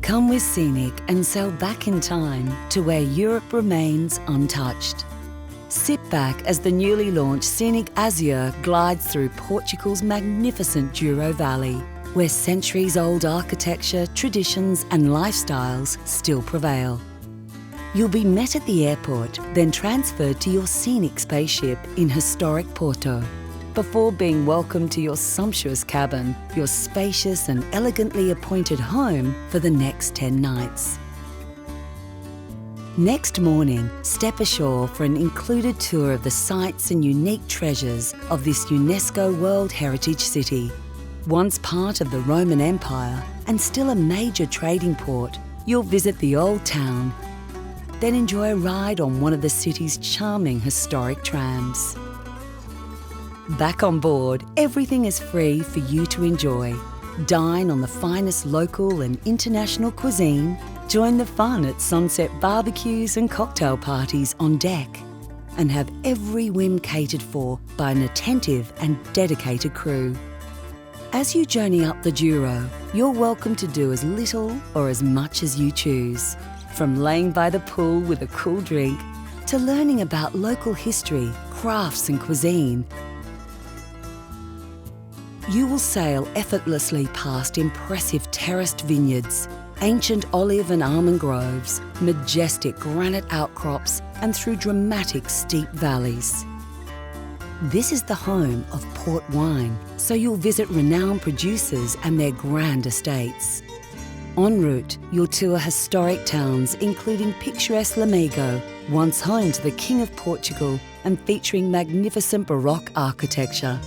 Come with Scenic and sail back in time to where Europe remains untouched. Sit back as the newly launched Scenic Azure glides through Portugal's magnificent Douro Valley, where centuries-old architecture, traditions and lifestyles still prevail. You'll be met at the airport, then transferred to your Scenic spaceship in historic Porto, before being welcomed to your sumptuous cabin, your spacious and elegantly appointed home for the next 10 nights. Next morning, step ashore for an included tour of the sights and unique treasures of this UNESCO World Heritage City. Once part of the Roman Empire and still a major trading port, you'll visit the old town, then enjoy a ride on one of the city's charming historic trams. Back on board, everything is free for you to enjoy. Dine on the finest local and international cuisine, join the fun at sunset barbecues and cocktail parties on deck, and have every whim catered for by an attentive and dedicated crew. As you journey up the Douro, you're welcome to do as little or as much as you choose. From laying by the pool with a cool drink, to learning about local history, crafts and cuisine. You will sail effortlessly past impressive terraced vineyards, ancient olive and almond groves, majestic granite outcrops, and through dramatic steep valleys. This is the home of port wine, so you'll visit renowned producers and their grand estates. En route, you'll tour historic towns including picturesque Lamego, once home to the King of Portugal and featuring magnificent Baroque architecture.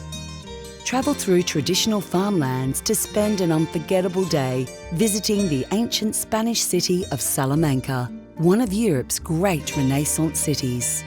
Travel through traditional farmlands to spend an unforgettable day visiting the ancient Spanish city of Salamanca, one of Europe's great Renaissance cities.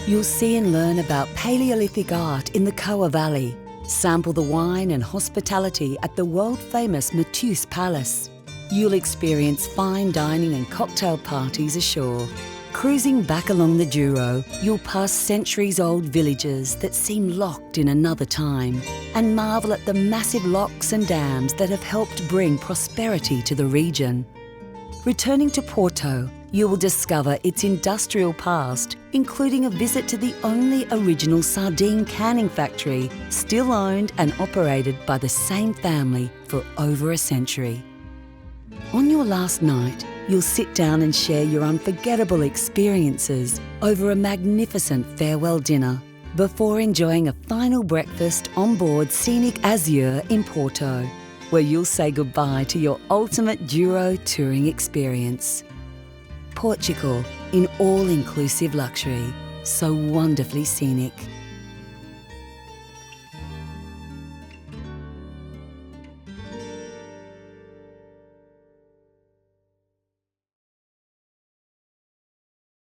You'll see and learn about Paleolithic art in the Coa Valley, sample the wine and hospitality at the world-famous Matheus Palace. You'll experience fine dining and cocktail parties ashore. Cruising back along the Douro, you'll pass centuries-old villages that seem locked in another time and marvel at the massive locks and dams that have helped bring prosperity to the region. Returning to Porto, you will discover its industrial past, including a visit to the only original sardine canning factory, still owned and operated by the same family for over a century. On your last night, you'll sit down and share your unforgettable experiences over a magnificent farewell dinner before enjoying a final breakfast on board Scenic Azure in Porto, where you'll say goodbye to your ultimate Douro touring experience. Portugal in all-inclusive luxury, so wonderfully scenic.